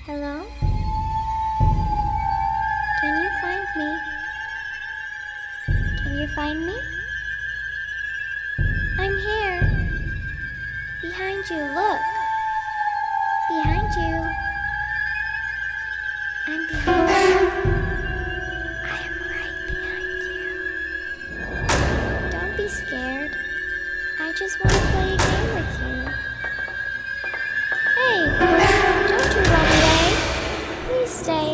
Hello? Can you find me? Can you find me? I'm here. Behind you, look. Behind you. I'm behind you. I am right behind you. Don't be scared. I just want to play a game with you. Hey, don't you run away. Please stay.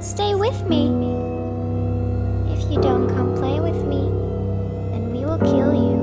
Stay with me. If you don't come play with me, then we will kill you.